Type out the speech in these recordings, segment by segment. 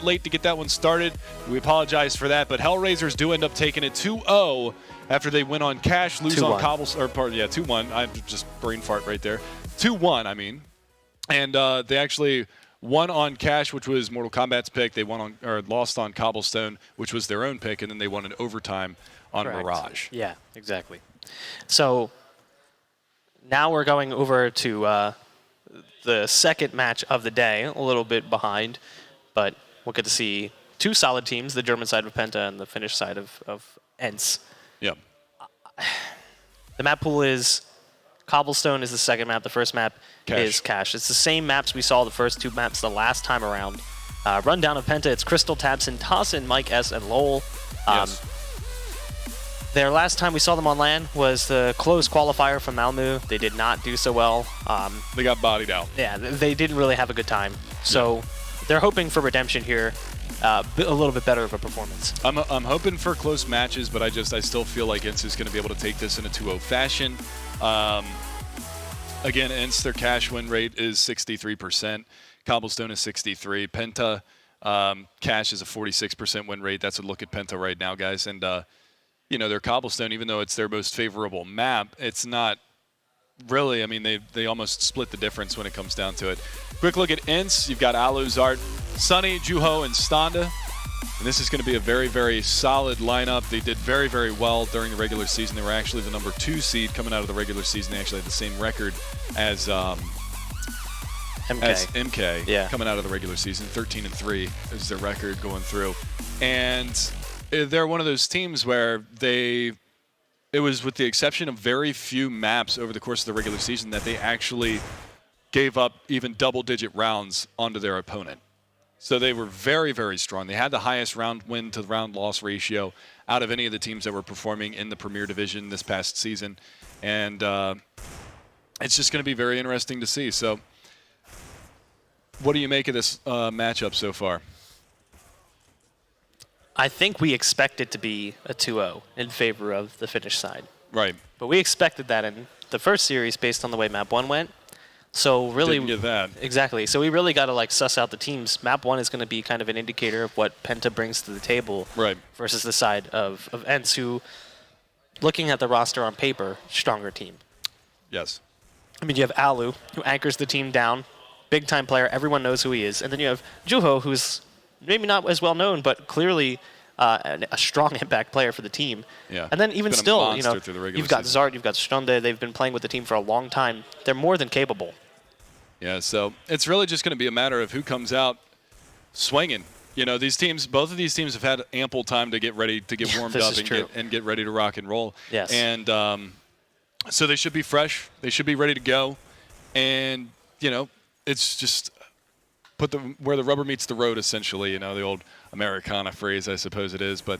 late to get that one started. We apologize for that, but Hellraisers do end up taking it 2-0 after they win on Cash, lose on Cobblestone, or 2-1. I just brain fart right there. 2-1, I mean. And they actually won on Cash, which was Mortal Kombat's pick. They won on, or lost on Cobblestone, which was their own pick, and then they won in overtime on Mirage. Yeah, exactly. So now we're going over to the second match of the day, a little bit behind, but we'll get to see two solid teams, the German side of PENTA and the Finnish side of ENCE. Yep. The map pool is Cobblestone is the second map. The first map is Cash. It's the same maps we saw the first two maps the last time around. Rundown of PENTA, it's Crystal, Tabson, Tossin, Mike S, and Lowell. Yes. Their last time we saw them on LAN was the close qualifier from Malmö. They did not do so well. They got bodied out. Yeah, they didn't really have a good time. So they're hoping for redemption here, a little bit better of a performance. I'm hoping for close matches, but I still feel like ENCE is going to be able to take this in a 2-0 fashion. Again, ENCE, their Cash win rate is 63%. Cobblestone is 63%. PENTA, Cash is a 46% win rate. That's a look at PENTA right now, guys. And, you know, their Cobblestone, even though it's their most favorable map, it's not really, I mean, they almost split the difference when it comes down to it. Quick look at ENCE. You've got Aluzart, Sunny, Juho, and Standa. And this is going to be a very, very solid lineup. They did very, very well during the regular season. They were actually the number 2 seed coming out of the regular season. They actually had the same record as MK coming out of the regular season. 13-3 is their record going through. And they're one of those teams where it was with the exception of very few maps over the course of the regular season that they actually gave up even double-digit rounds onto their opponent. So they were very, very strong. They had the highest round win to round loss ratio out of any of the teams that were performing in the Premier Division this past season. And it's just going to be very interesting to see. So what do you make of this matchup so far? I think we expect it to be a 2-0 in favor of the Finnish side. Right. But we expected that in the first series based on the way Map 1 went. So really, didn't get that. Exactly. So we really got to like suss out the teams. Map 1 is going to be kind of an indicator of what PENTA brings to the table versus the side of ENCE, who, looking at the roster on paper, stronger team. Yes. I mean, you have Alu, who anchors the team down, big-time player. Everyone knows who he is. And then you have Juho, who's maybe not as well known, but clearly a strong impact player for the team. Yeah. And then even still, you know, you've got season. Zart, you've got Stunde. They've been playing with the team for a long time. They're more than capable. Yeah, so it's really just going to be a matter of who comes out swinging. You know, these teams, both of these teams have had ample time to get ready, to get warmed up and get ready to rock and roll. Yes. And so they should be fresh. They should be ready to go. And, you know, it's just put where the rubber meets the road, essentially, you know, the old Americana phrase, I suppose it is. But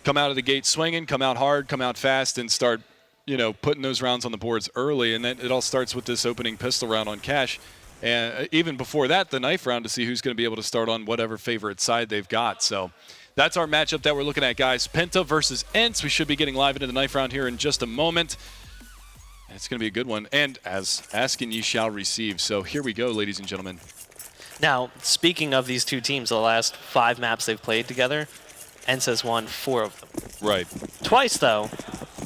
come out of the gate swinging, come out hard, come out fast, and start, you know, putting those rounds on the boards early. And then it all starts with this opening pistol round on Cash. And even before that, the knife round to see who's going to be able to start on whatever favorite side they've got. So that's our matchup that we're looking at, guys. PENTA versus ENCE. We should be getting live into the knife round here in just a moment. It's going to be a good one. And as asking, ye shall receive. So here we go, ladies and gentlemen. Now, speaking of these two teams, the last 5 maps they've played together, ENCE has won 4 of them. Right. Twice, though,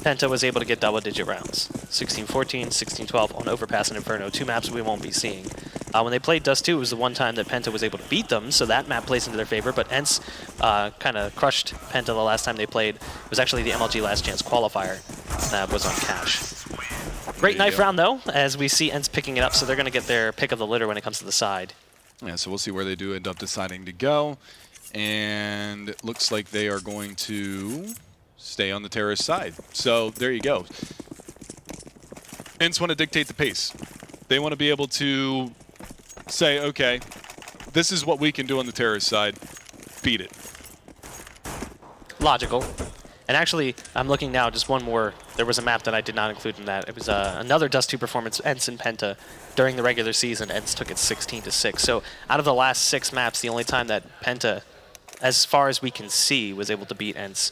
PENTA was able to get double-digit rounds. 16-14, 16-12 on Overpass and Inferno, 2 maps we won't be seeing. When they played Dust 2, it was the one time that PENTA was able to beat them, so that map plays into their favor, but ENCE kind of crushed PENTA the last time they played. It was actually the MLG Last Chance qualifier that was on Cash. Great knife round, though, as we see ENCE picking it up, so they're going to get their pick of the litter when it comes to the side. Yeah, so we'll see where they do end up deciding to go. And it looks like they are going to stay on the terrorist side. So there you go. ENCE want to dictate the pace. They want to be able to say, okay, this is what we can do on the terrorist side. Beat it. Logical. And actually, I'm looking now, just one more. There was a map that I did not include in that. It was another Dust 2 performance, ENCE and PENTA. During the regular season, ENCE took it 16-6. So out of the last 6 maps, the only time that PENTA, as far as we can see, was able to beat ENCE,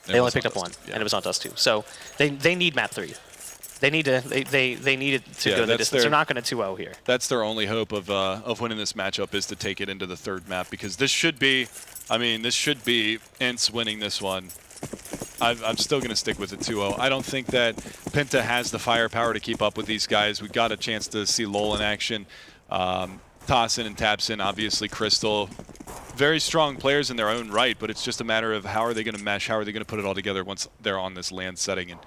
they only picked up 1, and it was on Dust 2. So they need map 3. They need to. They needed to go the distance. They're not going to 2-0 here. That's their only hope of winning this matchup is to take it into the third map, because this should be, I mean, this should be ENCE winning this one. I'm still going to stick with the 2-0. I don't think that PENTA has the firepower to keep up with these guys. We got a chance to see Lowell in action. Tossin and tabseN, obviously Crystal. Very strong players in their own right, but it's just a matter of how are they going to mesh, how are they going to put it all together once they're on this land setting. And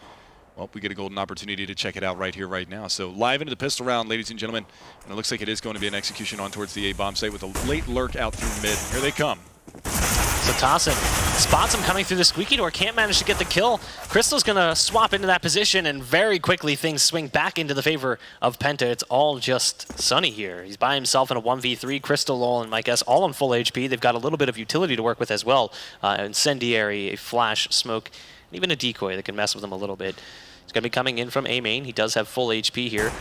well, we get a golden opportunity to check it out right here, right now. So live into the pistol round, ladies and gentlemen. And it looks like it is going to be an execution on towards the A-bomb site with a late lurk out through mid. Here they come. So tosseN spots him coming through the squeaky door, can't manage to get the kill. Crystal's going to swap into that position, and very quickly things swing back into the favor of PENTA. It's all just Sunny here. He's by himself in a 1v3. Crystal, Lowell, and Mike S all on full HP. They've got a little bit of utility to work with as well. Incendiary, a flash, smoke, and even a decoy that can mess with them a little bit. He's going to be coming in from A main. He does have full HP here,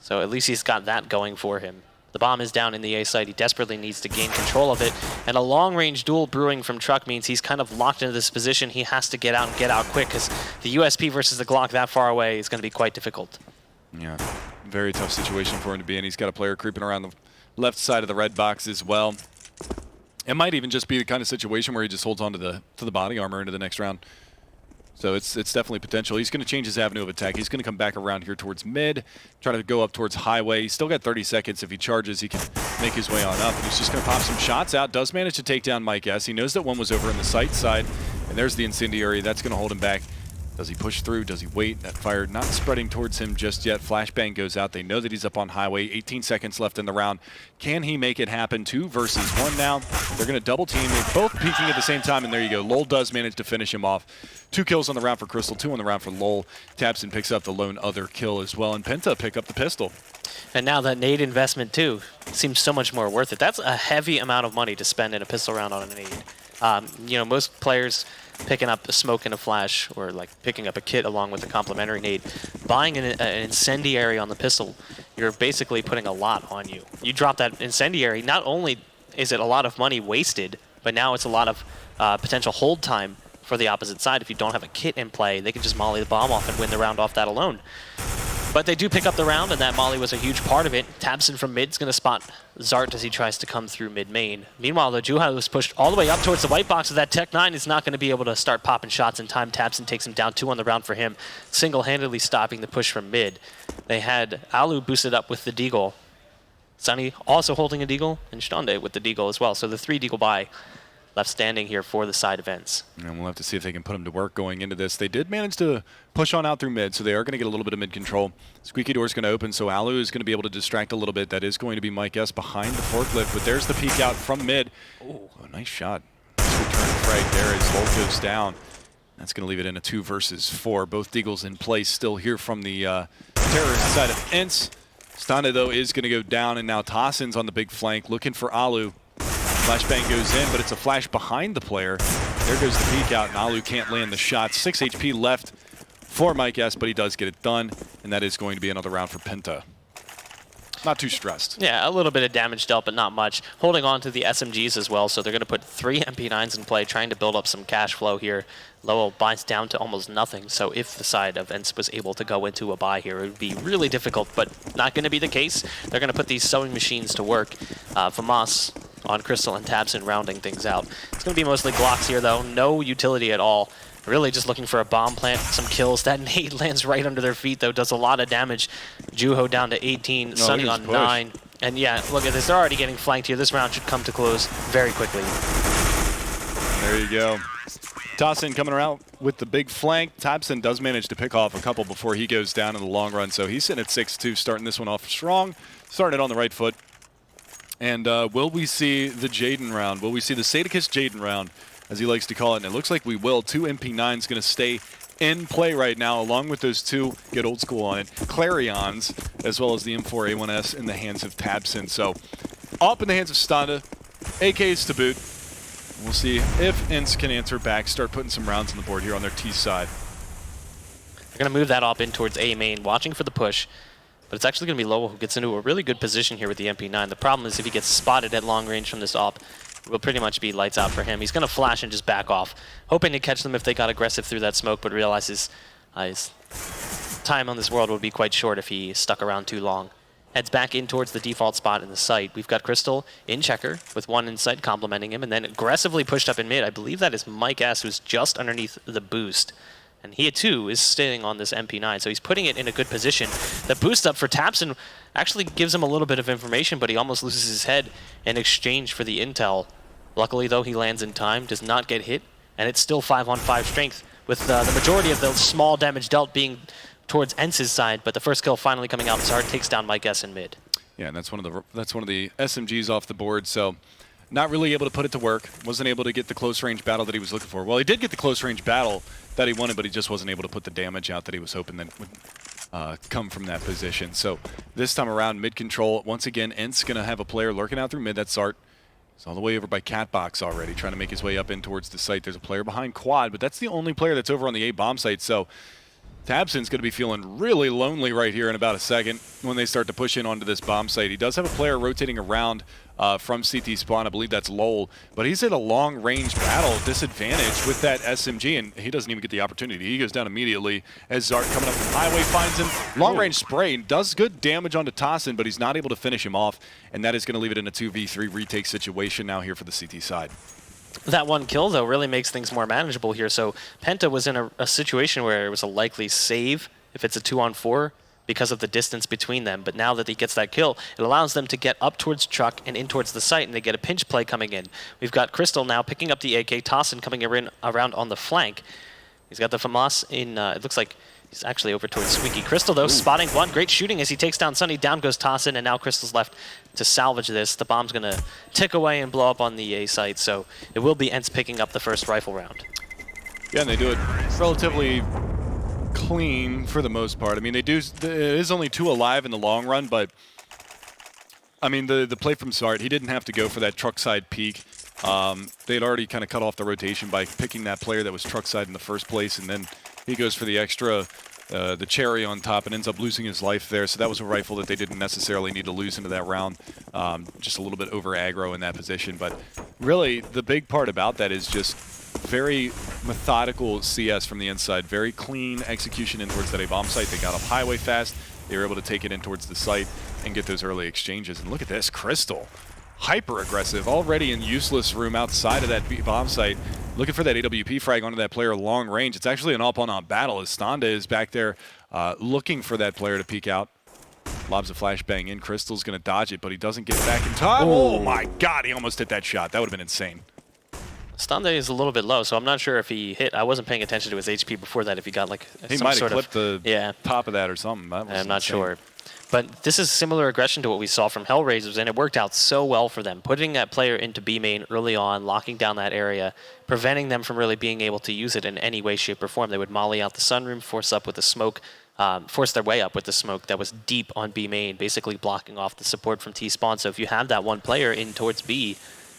so at least he's got that going for him. The bomb is down in the A site. He desperately needs to gain control of it. And a long-range duel brewing from Truck means he's kind of locked into this position. He has to get out and get out quick, because the USP versus the Glock that far away is going to be quite difficult. Yeah, very tough situation for him to be in. He's got a player creeping around the left side of the red box as well. It might even just be the kind of situation where he just holds on to the body armor into the next round. So it's definitely potential. He's going to change his avenue of attack. He's going to come back around here towards mid, try to go up towards highway. He's still got 30 seconds. If he charges, he can make his way on up. And he's just going to pop some shots out. Does manage to take down Mike S. He knows that one was over in the site side. And there's the incendiary. That's going to hold him back. Does he push through? Does he wait? That fire not spreading towards him just yet. Flashbang goes out. They know that he's up on highway. 18 seconds left in the round. Can he make it happen? 2 versus 1 now. They're going to double team. They're both peeking at the same time, and there you go. Lowell does manage to finish him off. 2 kills on the round for Crystal, 2 on the round for Lowell. tabseN picks up the lone other kill as well, and PENTA pick up the pistol. And now that nade investment, too, seems so much more worth it. That's a heavy amount of money to spend in a pistol round on a nade. You know, most players picking up a smoke and a flash, or like picking up a kit along with a complementary nade, buying an incendiary on the pistol, you're basically putting a lot on you. You drop that incendiary, not only is it a lot of money wasted, but now it's a lot of potential hold time for the opposite side. If you don't have a kit in play, they can just molly the bomb off and win the round off that alone. But they do pick up the round, and that molly was a huge part of it. tabseN from mid's going to spot Zart as he tries to come through mid-main. Meanwhile, the Juha was pushed all the way up towards the white box, so that Tech-9 is not going to be able to start popping shots in time. tabseN takes him down 2 on the round for him, single-handedly stopping the push from mid. They had Alu boosted up with the deagle. Sunny also holding a deagle, and Stonde with the deagle as well. So the 3 deagle buy left standing here for the side events. And we'll have to see if they can put him to work going into this. They did manage to push on out through mid, so they are going to get a little bit of mid control. Squeaky door's going to open, so Alu is going to be able to distract a little bit. That is going to be Mike S behind the forklift, but there's the peek out from mid. Oh, nice shot. Nice return frag there as Lowell goes down. That's going to leave it in a 2 versus 4. Both deagles in place still here from the terrorist side of ENCE. Stonde, though, is going to go down, and now tosseN's on the big flank looking for Alu. Flashbang goes in, but it's a flash behind the player. There goes the peek out, and Alu can't land the shot. 6 HP left for Mike S, but he does get it done, and that is going to be another round for PENTA. Not too stressed. Yeah, a little bit of damage dealt, but not much. Holding on to the SMGs as well, so they're going to put 3 MP9s in play, trying to build up some cash flow here. Lowell buys down to almost nothing, so if the side of ENCE was able to go into a buy here, it would be really difficult, but not going to be the case. They're going to put these sewing machines to work. Famas on Crystal and tabseN rounding things out. It's going to be mostly Glocks here, though. No utility at all. Really just looking for a bomb plant, some kills. That nade lands right under their feet, though. Does a lot of damage. Juho down to 18, Sunny on 9. And yeah, look at this. They're already getting flanked here. This round should come to close very quickly. There you go. tosseN coming around with the big flank. tabseN does manage to pick off a couple before he goes down in the long run. So he's sitting at 6-2, starting this one off strong. Starting it on the right foot. And will we see the Jaden round? Will we see the Sadicus Jaden round, as he likes to call it? And it looks like we will. 2 MP9s going to stay in play right now, along with those 2, get old school on it, Clarions, as well as the M4A1S in the hands of tabseN. So up in the hands of Stonde, AKs to boot. We'll see if ENCE can answer back, start putting some rounds on the board here on their T side. They're going to move that op in towards A main, watching for the push. But it's actually going to be Lowell who gets into a really good position here with the MP9. The problem is if he gets spotted at long range from this op, it will pretty much be lights out for him. He's going to flash and just back off, hoping to catch them if they got aggressive through that smoke, but realizes his time on this world would be quite short if he stuck around too long. Heads back in towards the default spot in the site. We've got Crystal in checker with one inside complimenting him, and then aggressively pushed up in mid. I believe that is Mike S, who's just underneath the boost. And he, too, is staying on this MP9, so he's putting it in a good position. The boost up for Tapson actually gives him a little bit of information, but he almost loses his head in exchange for the intel. Luckily, though, he lands in time, does not get hit, and it's still 5-on-5 strength, with the majority of the small damage dealt being towards ENCE's side, but the first kill finally coming out. Zard takes down Mike S in mid. Yeah, and that's one of the SMGs off the board, so not really able to put it to work. Wasn't able to get the close range battle that he was looking for. Well, he did get the close range battle that he wanted, but he just wasn't able to put the damage out that he was hoping that would come from that position. So this time around, mid control. Once again, ENCE going to have a player lurking out through mid. That's Zart. He's all the way over by Catbox already, trying to make his way up in towards the site. There's a player behind Quad, but that's the only player that's over on the A bomb site. So Tabson's going to be feeling really lonely right here in about a second when they start to push in onto this bomb site. He does have a player rotating around from CT spawn. I believe that's Lowell, but he's at a long-range battle disadvantage with that SMG, and he doesn't even get the opportunity. He goes down immediately as Zart coming up from highway finds him. Long-range spray does good damage onto Tossin, but he's not able to finish him off, and that is going to leave it in a 2v3 retake situation now here for the CT side. That one kill, though, really makes things more manageable here. So Penta was in a situation where it was a likely save if it's a 2-on-4 because of the distance between them. But now that he gets that kill, it allows them to get up towards Truck and in towards the site, and they get a pinch play coming in. We've got Crystal now picking up the AK, Tossin coming around on the flank. He's got the FAMAS in, it looks like he's actually over towards Squeaky. Crystal, though, spotting one. Great shooting as he takes down Sunny. Down goes Tossin, and now Crystal's left to salvage this. The bomb's going to tick away and blow up on the A site, so it will be ENCE picking up the first rifle round. Yeah, and they do it relatively clean for the most part. I mean, it is only 2 alive in the long run, but I mean, the play from Zart, he didn't have to go for that truck side peek. They had already kind of cut off the rotation by picking that player that was truck side in the first place, and then he goes for the extra, the cherry on top, and ends up losing his life there. So that was a rifle that they didn't necessarily need to lose into that round. Just a little bit over aggro in that position. But really, the big part about that is just very methodical CS from the inside. Very clean execution in towards that A bomb site. They got up highway fast. They were able to take it in towards the site and get those early exchanges. And look at this, Crystal. Hyper aggressive, already in useless room outside of that B bomb site, looking for that AWP frag onto that player long range. It's actually an up-on-on battle as Standa is back there looking for that player to peek out. Lobs a flashbang in. Crystal's going to dodge it, but he doesn't get back in time. Oh my god, he almost hit that shot. That would have been insane. Standa is a little bit low, so I'm not sure if he hit. I wasn't paying attention to his HP before that, if he got like he might have clipped the top of that or something. That was I'm not insane. sure. But this is similar aggression to what we saw from Hellraisers, and it worked out so well for them. Putting that player into B main early on, locking down that area, preventing them from really being able to use it in any way, shape, or form. They would molly out the sunroom, force up with the smoke, force their way up with the smoke that was deep on B main, basically blocking off the support from T-spawn. So if you have that one player in towards B,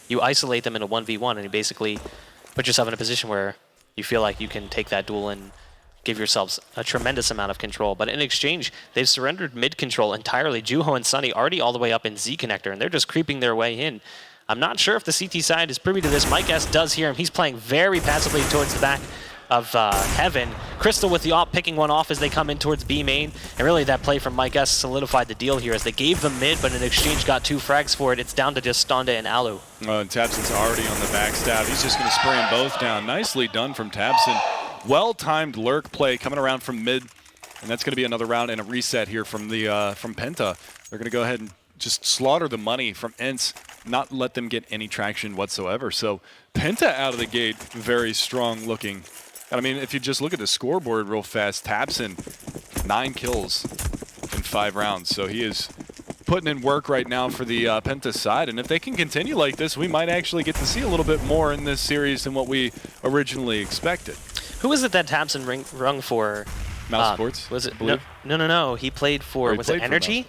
you isolate them in a 1v1, and you basically put yourself in a position where you feel like you can take that duel and give yourselves a tremendous amount of control. But in exchange, they've surrendered mid control entirely. Juho and Sunny already all the way up in Z connector, and they're just creeping their way in. I'm not sure if the CT side is privy to this. Mike S does hear him. He's playing very passively towards the back of Heaven. Crystal with the op picking one off as they come in towards B main. And really that play from Mike S solidified the deal here as they gave them mid, but in exchange got 2 frags for it. It's down to just Standa and Alu. And Tabson's already on the backstab. He's just going to spray them both down. Nicely done from Tabson. Well-timed lurk play coming around from mid, and that's going to be another round and a reset here from the from Penta. They're going to go ahead and just slaughter the money from ENCE, not let them get any traction whatsoever. So Penta out of the gate, very strong looking. And I mean, if you just look at the scoreboard real fast, Tabson, 9 kills in 5 rounds. So he is putting in work right now for the Penta side. And if they can continue like this, we might actually get to see a little bit more in this series than what we originally expected. Who was it that Tabson rung for? Mouse Sports? Was it? No. He played for, was it Energy?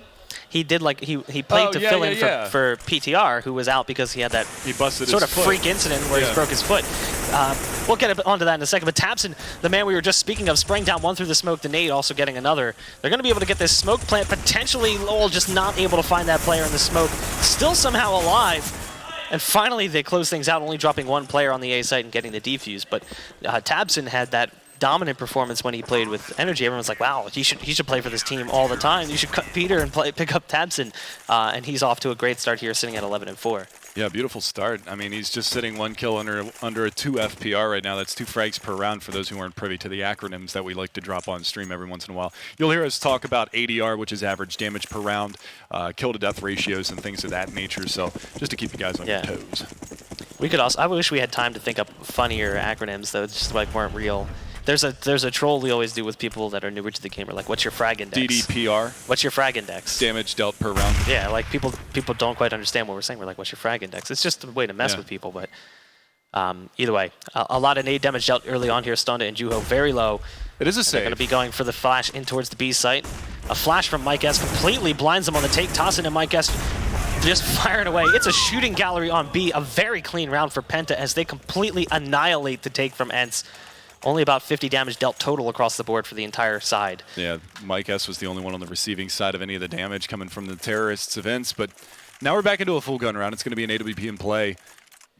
He did like, he played to fill in for PTR, who was out because he had that sort of freak incident where he broke his foot. We'll get onto that in a second, but Tabson, the man we were just speaking of, spraying down one through the smoke, the nade also getting another. They're going to be able to get this smoke plant, potentially Lowell just not able to find that player in the smoke, still somehow alive. And finally, they close things out, only dropping 1 player on the A site and getting the defuse. But Tabson had that dominant performance when he played with Energy. Everyone's like, wow, he should play for this team all the time. You should cut Peter and pick up Tabson. And he's off to a great start here, sitting at 11-4. Yeah, beautiful start. I mean, he's just sitting 1 kill under a 2 FPR right now. That's 2 frags per round for those who aren't privy to the acronyms that we like to drop on stream every once in a while. You'll hear us talk about ADR, which is average damage per round, kill to death ratios and things of that nature. So just to keep you guys on your toes. We could also, I wish we had time to think up funnier acronyms that just like weren't real. There's a troll we always do with people that are newer to the game. We're like, what's your frag index? DDPR. What's your frag index? Damage dealt per round. Yeah, like people don't quite understand what we're saying. We're like, what's your frag index? It's just a way to mess with people. But either way, a lot of nade damage dealt early on here. Stonda and Juho very low. It is a save. They're going to be going for the flash in towards the B site. A flash from Mike S completely blinds them on the take. Tossin and Mike S just firing away. It's a shooting gallery on B. A very clean round for Penta as they completely annihilate the take from ENCE. Only about 50 damage dealt total across the board for the entire side. Yeah, Mike S was the only one on the receiving side of any of the damage coming from the terrorists events. But now we're back into a full gun round. It's going to be an AWP in play.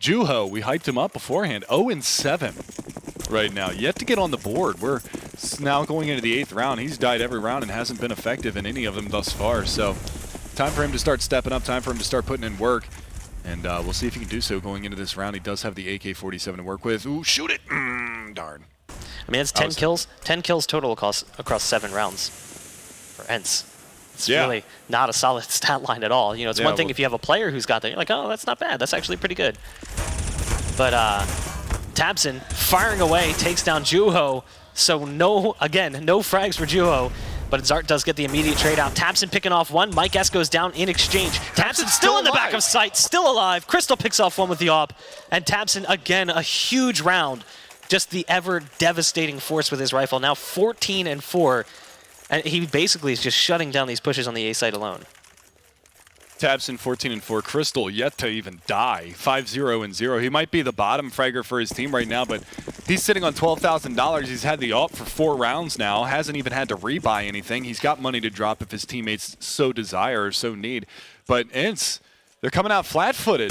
Juho, we hyped him up beforehand. 0-7 right now. Yet to get on the board. We're now going into the 8th round. He's died every round and hasn't been effective in any of them thus far. So time for him to start stepping up. Time for him to start putting in work. And we'll see if he can do so going into this round. He does have the AK-47 to work with. Ooh, shoot it! Darn. I mean, it's 10 kills. 10 kills total across 7 rounds for ENCE. It's really not a solid stat line at all. You know, it's one thing if you have a player who's got that. You're like, oh, that's not bad. That's actually pretty good. But Tabson firing away, takes down Juho. So no frags for Juho. But Zart does get the immediate trade out. Tabson picking off one. Mike S goes down in exchange. Tabson still in the back of sight, still alive. Crystal picks off one with the AWP. And Tabson, again, a huge round. Just the ever devastating force with his rifle. Now 14-4. And he basically is just shutting down these pushes on the A site alone. Tabson 14-4. Crystal yet to even die. 5-0-0. He might be the bottom fragger for his team right now, but he's sitting on $12,000. He's had the AWP for 4 rounds now. Hasn't even had to rebuy anything. He's got money to drop if his teammates so desire or so need. But ENCE, they're coming out flat-footed.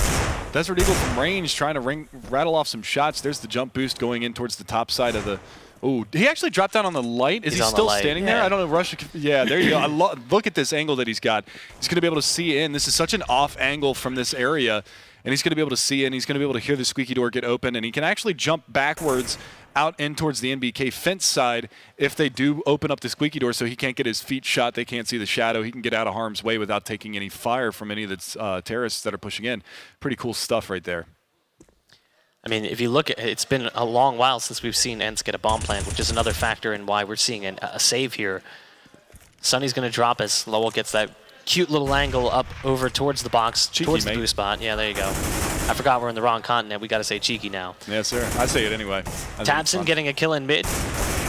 Desert Eagle from range trying to rattle off some shots. There's the jump boost going in towards the top side of the... Oh, he actually dropped down on the light. Is he still standing there? I don't know. Russia. Yeah, there you go. Look at this angle that he's got. He's going to be able to see in. This is such an off angle from this area, and he's going to be able to see in. He's going to be able to hear the squeaky door get open, and he can actually jump backwards out in towards the NBK fence side if they do open up the squeaky door so he can't get his feet shot. They can't see the shadow. He can get out of harm's way without taking any fire from any of the terrorists that are pushing in. Pretty cool stuff right there. I mean, if you look at it, it's been a long while since we've seen ENCE get a bomb plant, which is another factor in why we're seeing a save here. Sunny's going to drop as Lowell gets that cute little angle up over towards the box, towards the boost spot. Yeah, there you go. I forgot we're in the wrong continent. We got to say cheeky now. Yes, sir. I say it anyway. Tabson getting a kill in mid,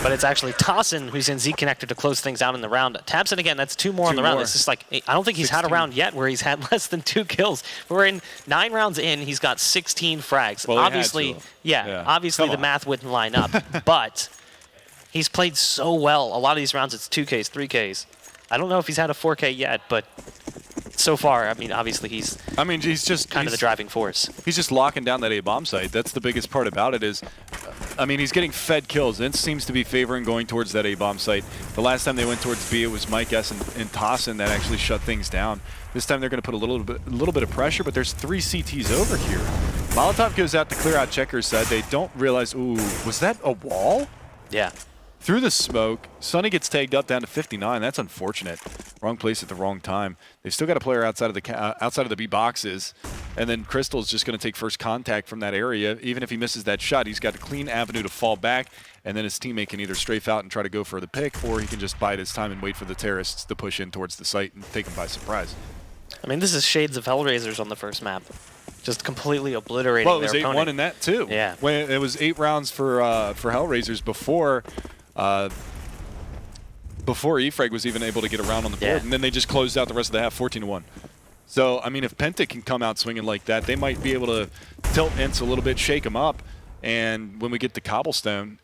but it's actually Tossin who's in Z connector to close things out in the round. Tabson again, that's 2 more on the round. It's just like, I don't think he's had a round yet where he's had less than 2 kills. We're in 9 rounds in, he's got 16 frags. Well, obviously, obviously the math wouldn't line up, but he's played so well. A lot of these rounds it's 2Ks, 3Ks. I don't know if he's had a 4K yet, but so far, I mean, obviously he's just kind of the driving force. He's just locking down that A-bomb site. That's the biggest part about it is, I mean, he's getting fed kills. ENCE seems to be favoring going towards that A-bomb site. The last time they went towards B, it was Mike S and Tossin that actually shut things down. This time they're going to put a little bit of pressure, but there's 3 CTs over here. Molotov goes out to clear out Checker's side. They don't realize, ooh, was that a wall? Yeah. Through the smoke, Sunny gets tagged up down to 59. That's unfortunate. Wrong place at the wrong time. They've still got a player outside of the B boxes, and then Crystal's just going to take first contact from that area. Even if he misses that shot, he's got a clean avenue to fall back, and then his teammate can either strafe out and try to go for the pick, or he can just bide his time and wait for the terrorists to push in towards the site and take him by surprise. I mean, this is shades of Hellraisers on the first map. Just completely obliterating their opponent. Well, it was 8-1 in that, too. Yeah. When it was 8 rounds for Hellraisers before EFrag was even able to get around on the board, and then they just closed out the rest of the half 14-1. So, I mean, if Penta can come out swinging like that, they might be able to tilt ENCE a little bit, shake them up, and when we get to Cobblestone,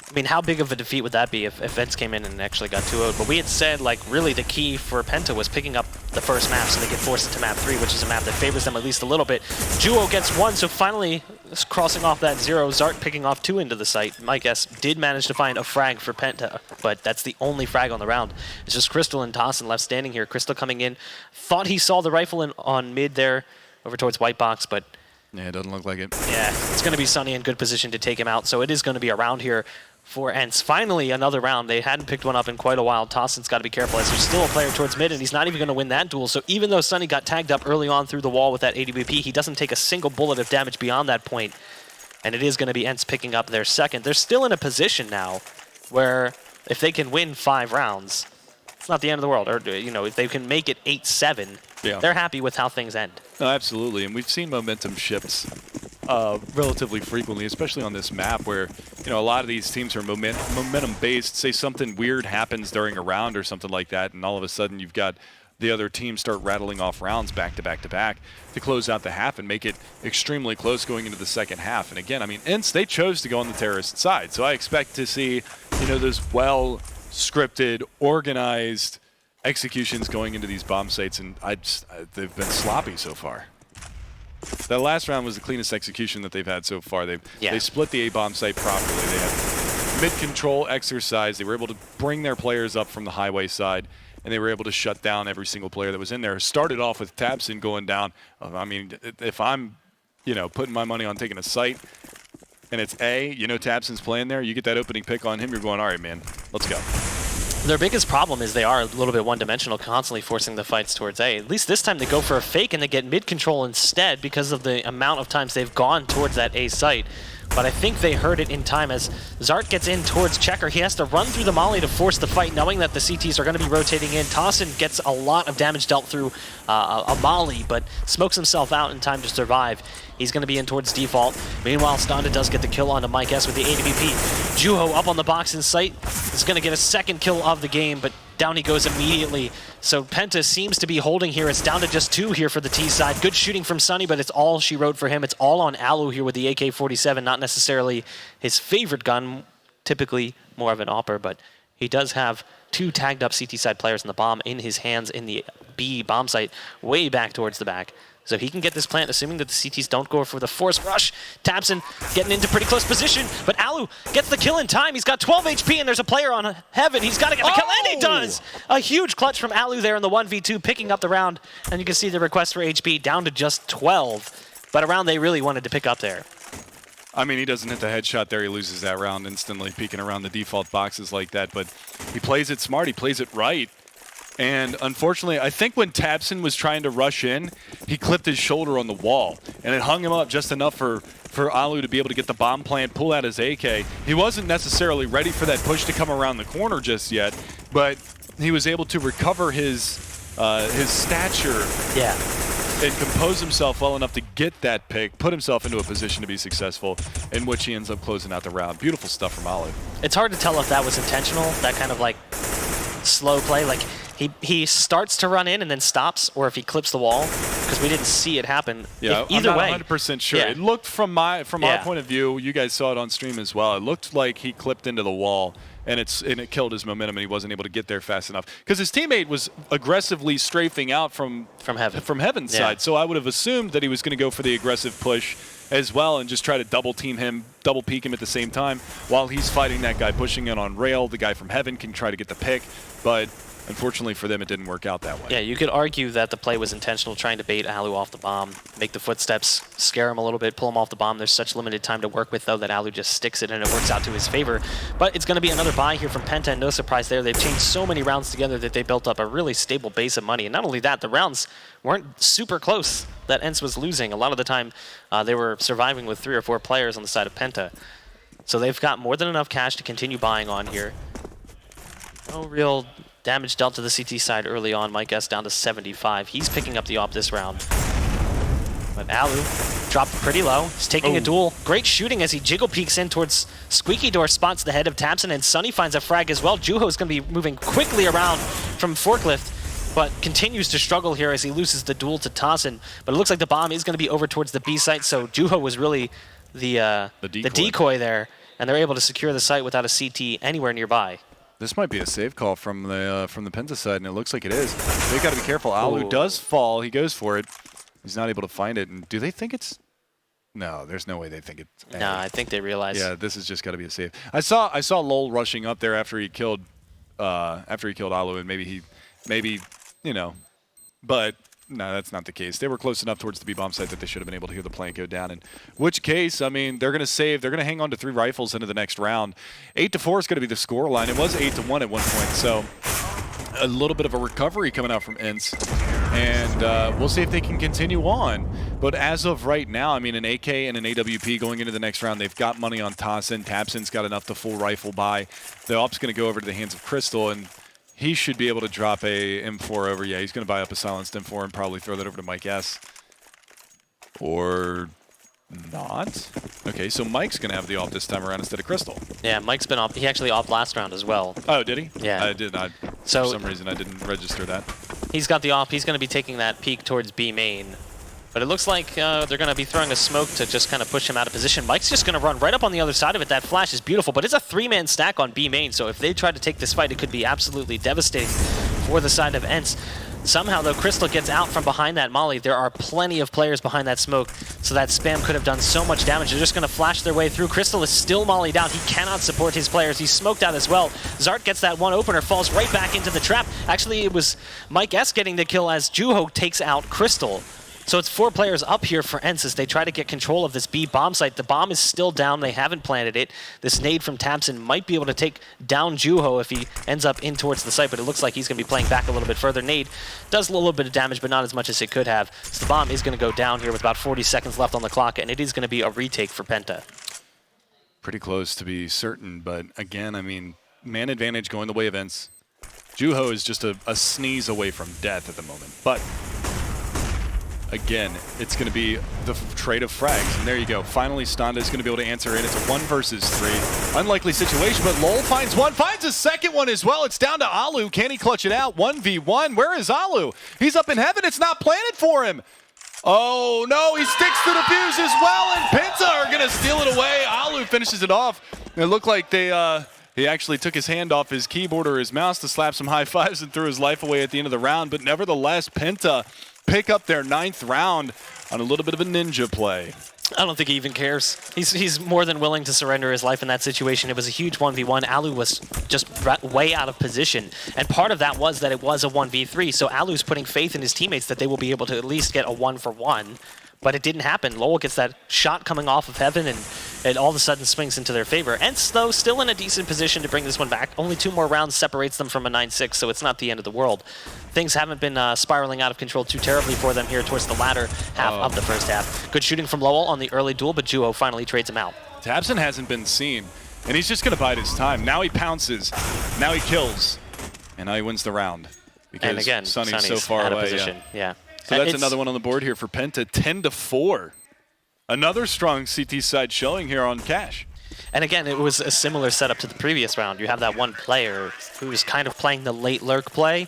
I mean, how big of a defeat would that be if ENCE came in and actually got 2-0'd? But we had said, like, really the key for Penta was picking up the first map so they get forced into map 3, which is a map that favors them at least a little bit. Juho gets 1, so finally crossing off that 0. Zart picking off 2 into the site. My guess did manage to find a frag for Penta, but that's the only frag on the round. It's just Crystal and Tossin left standing here. Crystal coming in, thought he saw the rifle on mid there over towards White Box, but yeah, it doesn't look like it. yeah, it's going to be Sunny in good position to take him out, so it is going to be a round here for ENCE. Finally, another round. They hadn't picked one up in quite a while. Tossin's got to be careful as there's still a player towards mid, and he's not even going to win that duel. So even though Sunny got tagged up early on through the wall with that AWP, he doesn't take a single bullet of damage beyond that point. And it is going to be ENCE picking up their second. They're still in a position now where if they can win 5 rounds, it's not the end of the world. Or, you know, if they can make it 8-7, they're happy with how things end. No, absolutely. And we've seen momentum shifts relatively frequently, especially on this map where, you know, a lot of these teams are momentum based. Say something weird happens during a round or something like that, and all of a sudden you've got the other team start rattling off rounds back to back to back to close out the half and make it extremely close going into the second half. And again, I mean, ENCE, they chose to go on the terrorist side, so I expect to see, you know, those well scripted, organized executions going into these bomb sites, and they've been sloppy so far. That last round was the cleanest execution that they've had so far. They split the A-bomb site properly. They had mid-control exercise. They were able to bring their players up from the highway side, and they were able to shut down every single player that was in there. Started off with Tabson going down. I mean, if I'm, you know, putting my money on taking a site, and it's A, you know Tabson's playing there, you get that opening pick on him, you're going, all right, man, let's go. Their biggest problem is they are a little bit one-dimensional, constantly forcing the fights towards A. At least this time they go for a fake and they get mid-control instead because of the amount of times they've gone towards that A site. But I think they heard it in time as Zart gets in towards Checker. He has to run through the molly to force the fight, knowing that the CTs are going to be rotating in. Tossin gets a lot of damage dealt through a molly, but smokes himself out in time to survive. He's going to be in towards default. Meanwhile, Stonda does get the kill onto Mike S with the AWP. Juho up on the box in sight is going to get a second kill of the game, but down he goes immediately. So Penta seems to be holding here. It's down to just 2 here for the T side. Good shooting from Sunny, but it's all she wrote for him. It's all on Alu here with the AK-47, not necessarily his favorite gun, typically more of an AWPer, but he does have 2 tagged up CT side players in the bomb in his hands in the B bomb site, way back towards the back. So he can get this plant, assuming that the CTs don't go for the force rush. Tabson getting into pretty close position, but Alu gets the kill in time. He's got 12 HP, and there's a player on Heaven. He's got to get the kill, and he does! A huge clutch from Alu there in the 1v2, picking up the round, and you can see the request for HP down to just 12. But a round they really wanted to pick up there. I mean, he doesn't hit the headshot there. He loses that round instantly, peeking around the default boxes like that. But he plays it smart. He plays it right. And unfortunately, I think when Tabson was trying to rush in, he clipped his shoulder on the wall, and it hung him up just enough for Alu to be able to get the bomb plant, pull out his AK. He wasn't necessarily ready for that push to come around the corner just yet, but he was able to recover his stature and compose himself well enough to get that pick, put himself into a position to be successful, in which he ends up closing out the round. Beautiful stuff from Alu. It's hard to tell if that was intentional, that kind of like slow play. Like he starts to run in and then stops, or if he clips the wall, because we didn't see it happen. Yeah, either way, I'm not 100% sure. It looked from our point of view, you guys saw it on stream as well, it looked like he clipped into the wall, and it killed his momentum, and he wasn't able to get there fast enough. Because his teammate was aggressively strafing out from Heaven's side, so I would have assumed that he was going to go for the aggressive push as well and just try to double team him, double peek him at the same time while he's fighting that guy pushing in on rail. The guy from Heaven can try to get the pick, but unfortunately for them, it didn't work out that way. Yeah, you could argue that the play was intentional, trying to bait Alu off the bomb, make the footsteps, scare him a little bit, pull him off the bomb. There's such limited time to work with, though, that Alu just sticks it, and it works out to his favor. But it's going to be another buy here from Penta, and no surprise there. They've changed so many rounds together that they built up a really stable base of money. And not only that, the rounds weren't super close that ENCE was losing. A lot of the time, they were surviving with 3 or 4 players on the side of Penta. So they've got more than enough cash to continue buying on here. No real damage dealt to the CT side early on. Mike S down to 75. He's picking up the AWP this round. But Alu dropped pretty low. He's taking a duel. Great shooting as he jiggle peeks in towards Squeaky Door, spots the head of Tabson, and Sunny finds a frag as well. Juho is going to be moving quickly around from Forklift, but continues to struggle here as he loses the duel to Tossin. But it looks like the bomb is going to be over towards the B site, so Juho was really the decoy there. and they're able to secure the site without a CT anywhere nearby. This might be a save call from the PENTA side, and it looks like it is. They got to be careful. Alu does fall. He goes for it. He's not able to find it. And do they think it's? No, there's no way they think it's. No, I think they realize. Yeah, this has just got to be a save. I saw Lowell rushing up there after he killed Alu, and maybe you know, but. No, that's not the case. They were close enough towards the B-bomb site that they should have been able to hear the plant go down. In which case, I mean, they're going to save. They're going to hang on to 3 rifles into the next round. 8-4 is going to be the score line. It was 8-1 at one point, so a little bit of a recovery coming out from ENCE. And we'll see if they can continue on. But as of right now, I mean, an AK and an AWP going into the next round, they've got money on Tossin. Tabson's got enough to full rifle buy. The op's going to go over to the hands of Crystal, and he should be able to drop a M4 over. Yeah, he's going to buy up a silenced M4 and probably throw that over to Mike S. Or not. Okay, so Mike's going to have the op this time around instead of Crystal. Yeah, Mike's been op. He actually op last round as well. Oh, did he? Yeah. I did not. So, for some reason, I didn't register that. He's got the op. He's going to be taking that peek towards B main. But it looks like they're going to be throwing a smoke to just kind of push him out of position. Mike's just going to run right up on the other side of it. That flash is beautiful, but it's a 3-man stack on B main, so if they try to take this fight, it could be absolutely devastating for the side of ENCE. Somehow, though, Crystal gets out from behind that molly. There are plenty of players behind that smoke, so that spam could have done so much damage. They're just going to flash their way through. Crystal is still mollied out. He cannot support his players. He's smoked out as well. Zart gets that one opener, falls right back into the trap. Actually, it was Mike S getting the kill as Juho takes out Crystal. So it's 4 players up here for ENCE as they try to get control of this B bomb site. The bomb is still down. They haven't planted it. This nade from Tabson might be able to take down Juho if he ends up in towards the site, but it looks like he's going to be playing back a little bit further. Nade does a little bit of damage, but not as much as it could have. So the bomb is going to go down here with about 40 seconds left on the clock, and it is going to be a retake for PENTA. Pretty close to be certain, but again, I mean, man advantage going the way of ENCE. Juho is just a sneeze away from death at the moment, but again, it's going to be the trade of frags. And there you go. Finally, Stonda is going to be able to answer in. It's a 1 versus 3. Unlikely situation, but Lowell finds one. Finds a second one as well. It's down to Alu. Can he clutch it out? 1v1. Where is Alu? He's up in heaven. It's not planted for him. Oh, no. He sticks to the fuse as well, and PENTA are going to steal it away. Alu finishes it off. It looked like he actually took his hand off his keyboard or his mouse to slap some high fives and threw his life away at the end of the round. But nevertheless, PENTA pick up their 9th round on a little bit of a ninja play. I don't think he even cares. He's more than willing to surrender his life in that situation. It was a huge 1v1. Alu was just way out of position. And part of that was that it was a 1v3. So Alu's putting faith in his teammates that they will be able to at least get a 1-for-1. But it didn't happen. Lowell gets that shot coming off of heaven, and it all of a sudden swings into their favor. ENCE, though, still in a decent position to bring this one back. Only 2 more rounds separates them from a 9-6, so it's not the end of the world. Things haven't been spiraling out of control too terribly for them here towards the latter half of the first half. Good shooting from Lowell on the early duel, but Juho finally trades him out. Tabson hasn't been seen, and he's just going to bide his time. Now he pounces. Now he kills. And now he wins the round. Because and again, Sonny's so far out away. Of position. Yeah. So that's another one on the board here for PENTA, 10-4. Another strong CT side showing here on Cash. And again, it was a similar setup to the previous round. You have that one player who is kind of playing the late lurk play.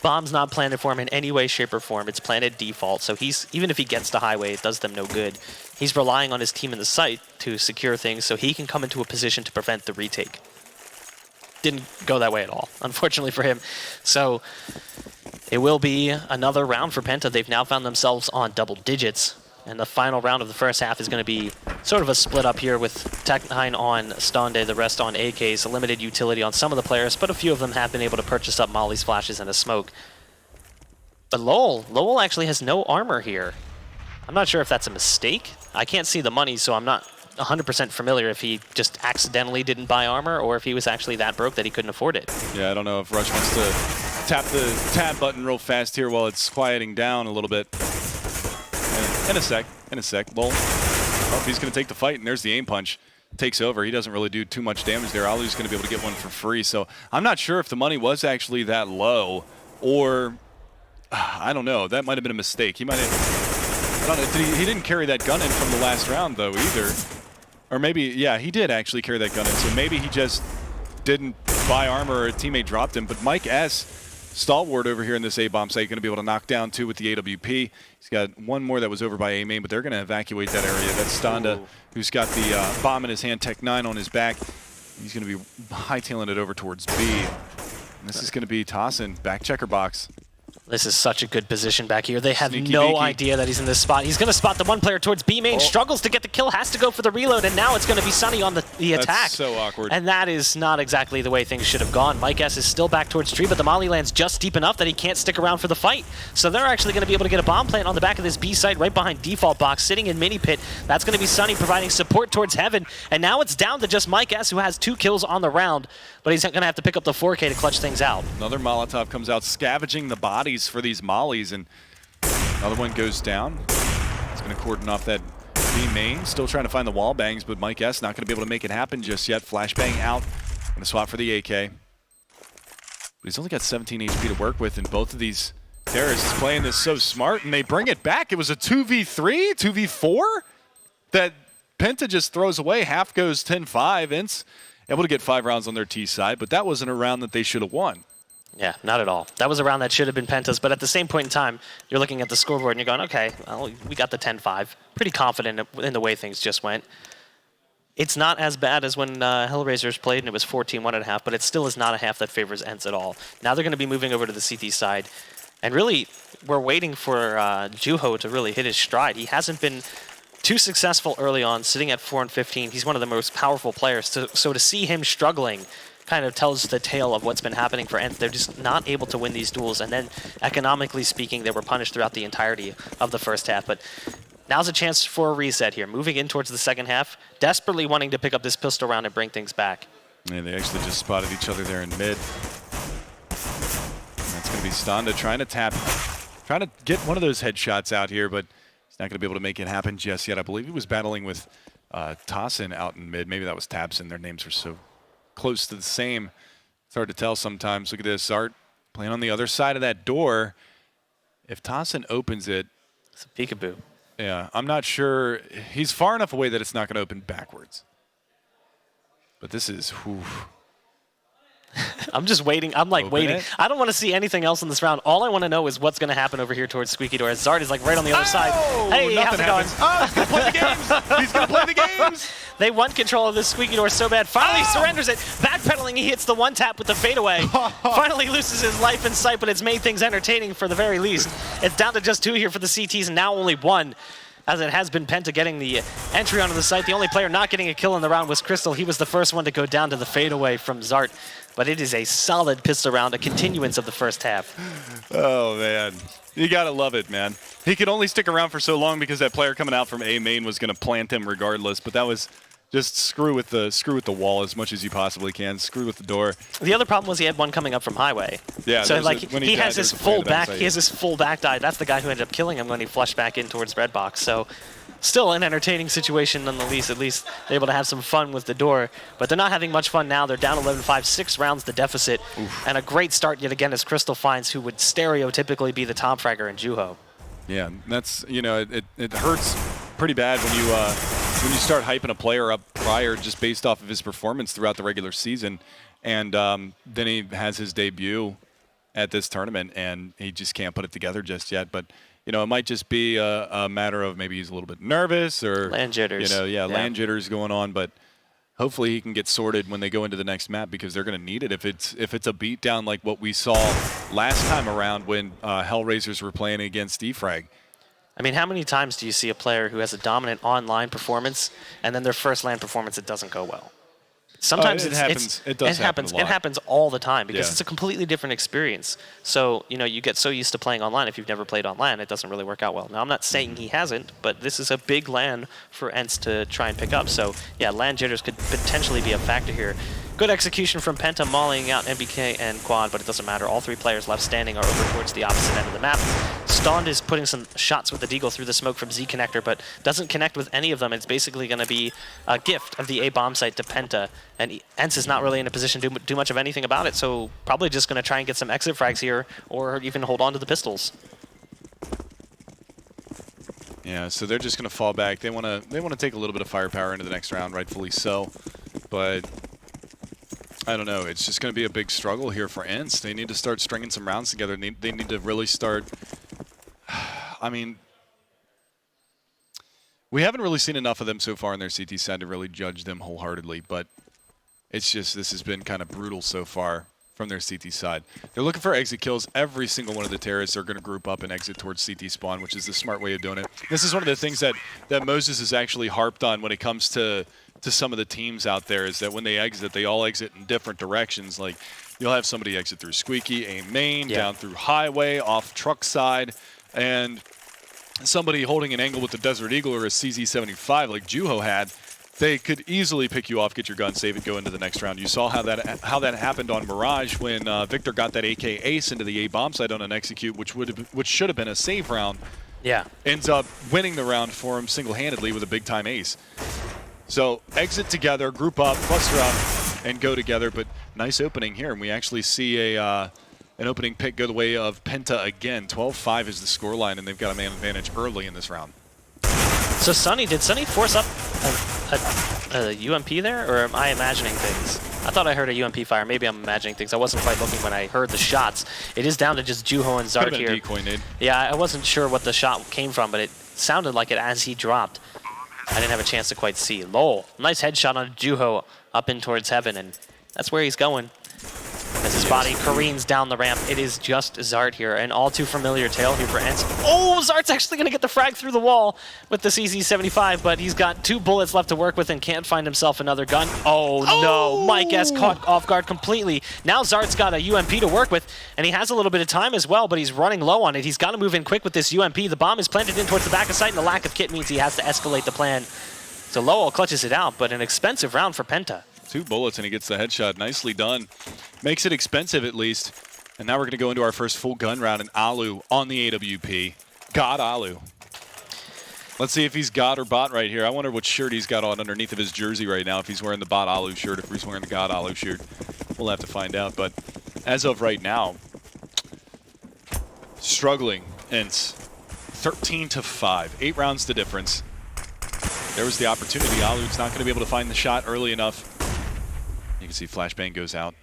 Bomb's not planted for him in any way, shape, or form. It's planted default, so even if he gets to highway, it does them no good. He's relying on his team in the site to secure things so he can come into a position to prevent the retake. Didn't go that way at all, unfortunately for him. So it will be another round for PENTA. They've now found themselves on double digits. And the final round of the first half is going to be sort of a split up here with Tech9 on Stonde, the rest on AKs, a limited utility on some of the players, but a few of them have been able to purchase up Molly's flashes and a smoke. But Lowell actually has no armor here. I'm not sure if that's a mistake. I can't see the money, so I'm not 100% familiar if he just accidentally didn't buy armor or if he was actually that broke that he couldn't afford it. Yeah, I don't know if Rush wants to tap the tab button real fast here while it's quieting down a little bit. In a sec. Lowell. Oh, he's going to take the fight, and there's the aim punch. Takes over. He doesn't really do too much damage there. Alu's going to be able to get one for free. So I'm not sure if the money was actually that low, or I don't know. That might have been a mistake. He might have. I don't know. He didn't carry that gun in from the last round though either, or maybe yeah, he did actually carry that gun in. So maybe he just didn't buy armor, or a teammate dropped him. But Mike S. stalwart over here in this A-bomb site, going to be able to knock down 2 with the AWP. He's got one more that was over by A-main, but they're going to evacuate that area. That's Stonda, who's got the bomb in his hand, Tech 9 on his back. He's going to be hightailing it over towards B. And this is going to be Tossin, back checker box. This is such a good position back here. They have Sneaky no beaky. idea that he's in this spot. He's going to spot the one player towards B main, struggles to get the kill, has to go for the reload, and now it's going to be Sunny on the attack. That's so awkward. And that is not exactly the way things should have gone. Mike S is still back towards tree, but the molly lands just deep enough that he can't stick around for the fight. So they're actually going to be able to get a bomb plant on the back of this B site right behind default box, sitting in mini pit. That's going to be Sunny providing support towards heaven. And now it's down to just Mike S, who has 2 kills on the round, but he's going to have to pick up the 4K to clutch things out. Another Molotov comes out, scavenging the bodies for these mollies, and another one goes down. It's going to cordon off that B main. Still trying to find the wall bangs, but Mike S not going to be able to make it happen just yet. Flashbang out. Going to swap for the AK. But he's only got 17 HP to work with, and both of these terrorists playing this so smart, and they bring it back. It was a 2v3, 2v4 that Penta just throws away. Half goes 10-5. ENCE able to get 5 rounds on their T side, but that wasn't a round that they should have won. Yeah, not at all. That was a round that should have been Penta's, but at the same point in time, you're looking at the scoreboard and you're going, okay, well, we got the 10-5. Pretty confident in the way things just went. It's not as bad as when Hellraisers played and it was 14-1.5, but it still is not a half that favors ENCE at all. Now they're going to be moving over to the CT side, and really, we're waiting for Juho to really hit his stride. He hasn't been too successful early on, sitting at 4-15. He's one of the most powerful players, so to see him struggling kind of tells the tale of what's been happening for ENCE. They're just not able to win these duels, and then economically speaking, they were punished throughout the entirety of the first half. But now's a chance for a reset here, moving in towards the second half, desperately wanting to pick up this pistol round and bring things back. Yeah, they actually just spotted each other there in mid. That's going to be Stonda trying to get one of those headshots out here, but he's not going to be able to make it happen just yet. I believe he was battling with Tossin out in mid. Maybe that was Tabson. Their names are so close to the same. It's hard to tell sometimes. Look at this. Art playing on the other side of that door. If Tossin opens it, It's a peekaboo. yeah, I'm not sure. He's far enough away that it's not going to open backwards. But this is, whew. I'm just waiting. I'm like Open waiting. it. I don't want to see anything else in this round. All I want to know is what's going to happen over here towards Squeaky Door. Zard is like right on the other side. Hey, how's it going? Oh, he's going to play the games. He's going to play the games. They want control of this Squeaky Door so bad. Finally surrenders it. Backpedaling, he hits the one tap with the fadeaway. Finally loses his life in sight, but it's made things entertaining for the very least. It's down to just 2 here for the CTs, and now only 1. As it has been Penta getting the entry onto the site. The only player not getting a kill in the round was Crystal. He was the first one to go down to the fadeaway from Zart. But it is a solid pistol round, a continuance of the first half. Oh, man. You got to love it, man. He could only stick around for so long because that player coming out from A main was going to plant him regardless. But that was just screw with the wall as much as you possibly can. Screw with the door. The other problem was he had one coming up from highway. Yeah. So like when he died, has his there's a full plant back. outside. He has his full back die. That's the guy who ended up killing him when he flushed back in towards Red Box. So still an entertaining situation nonetheless. At least they're able to have some fun with the door. But they're not having much fun now. They're down 11-5, 6 rounds the deficit. Oof. And a great start yet again as Crystal finds who would stereotypically be the top fragger in Juho. Yeah, that's, you know, it hurts pretty bad when you start hyping a player up prior just based off of his performance throughout the regular season, and then he has his debut at this tournament and he just can't put it together just yet. But you know, it might just be a matter of maybe he's a little bit nervous or land jitters. You know, land jitters going on, but hopefully he can get sorted when they go into the next map because they're going to need it. If it's a beatdown like what we saw last time around when Hellraisers were playing against Defrag. I mean, how many times do you see a player who has a dominant online performance and then their first LAN performance, it doesn't go well? Sometimes it happens. It happens a lot. It happens all the time because Yeah. it's a completely different experience. So, you know, you get so used to playing online. If you've never played online, it doesn't really work out well. Now, I'm not saying he hasn't, but this is a big LAN for ENCE to try and pick up. So, yeah, LAN jitters could potentially be a factor here. Good execution from Penta, mauling out MBK and Quad, but it doesn't matter. All 3 players left standing are over towards the opposite end of the map. Stond is putting some shots with the Deagle through the smoke from Z Connector, but doesn't connect with any of them. It's basically going to be a gift of the A bomb site to Penta, and ENCE is not really in a position to do much of anything about it, so probably just going to try and get some exit frags here, or even hold on to the pistols. Yeah, so they're just going to fall back. They want to take a little bit of firepower into the next round, rightfully so, but I don't know. It's just going to be a big struggle here for ENCE. They need to start stringing some rounds together. They need to really start. I mean, we haven't really seen enough of them so far on their CT side to really judge them wholeheartedly, but it's just this has been kind of brutal so far from their CT side. They're looking for exit kills. Every single one of the terrorists are going to group up and exit towards CT spawn, which is the smart way of doing it. This is one of the things that Moses has actually harped on when it comes to some of the teams out there, is that when they exit, they all exit in different directions. Like, you'll have somebody exit through Squeaky, A main, down through Highway, off truck side, and somebody holding an angle with the Desert Eagle or a CZ75 like Juho had. They could easily pick you off, get your gun, save it, go into the next round. You saw how that happened on Mirage when Victor got that AK ace into the A bomb site on an execute, which should have been a save round. Yeah. Ends up winning the round for him single-handedly with a big-time ace. So exit together, group up, cluster up, and go together. But nice opening here, and we actually see an opening pick go the way of Penta again. 12-5 is the scoreline, and they've got a man advantage early in this round. So Sunny, did Sunny force up a UMP there, or am I imagining things? I thought I heard a UMP fire. Maybe I'm imagining things. I wasn't quite looking when I heard the shots. It is down to just Juho and Zart here. Decoy nade. Yeah, I wasn't sure what the shot came from, but it sounded like it as he dropped. I didn't have a chance to quite see. Lol, nice headshot on Juho up in towards heaven, and that's where he's going. As his body careens down the ramp, it is just Zart here, an all too familiar tale here for ENCE. Oh, Zart's actually going to get the frag through the wall with the CZ75, but he's got 2 bullets left to work with and can't find himself another gun. Oh no, Mike S caught off guard completely. Now Zart's got a UMP to work with, and he has a little bit of time as well, but he's running low on it. He's got to move in quick with this UMP. The bomb is planted in towards the back of sight, and the lack of kit means he has to escalate the plan. So Lowell clutches it out, but an expensive round for Penta. 2 bullets and he gets the headshot. Nicely done. Makes it expensive at least. And now we're going to go into our first full gun round, and Alu on the AWP. God Alu. Let's see if he's God or bot right here. I wonder what shirt he's got on underneath of his jersey right now, if he's wearing the bot Alu shirt, if he's wearing the God Alu shirt. We'll have to find out. But as of right now, struggling ENCE. 13-5. 8 rounds to difference. There was the opportunity. Alu's not going to be able to find the shot early enough. You can see flashbang goes out.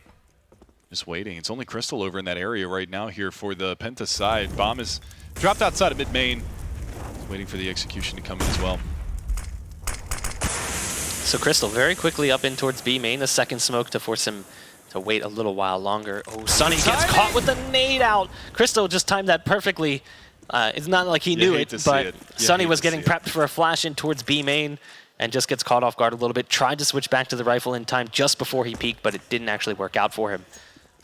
Just waiting. It's only Crystal over in that area right now here for the Penta side. Bomb is dropped outside of mid-main. Waiting for the execution to come in as well. So Crystal very quickly up in towards B main. The second smoke to force him to wait a little while longer. Oh, Sunny gets caught with a nade out. Crystal just timed that perfectly. It's not like he knew it, but Sunny was getting prepped for a flash in towards B main and just gets caught off guard a little bit. Tried to switch back to the rifle in time just before he peaked, but it didn't actually work out for him.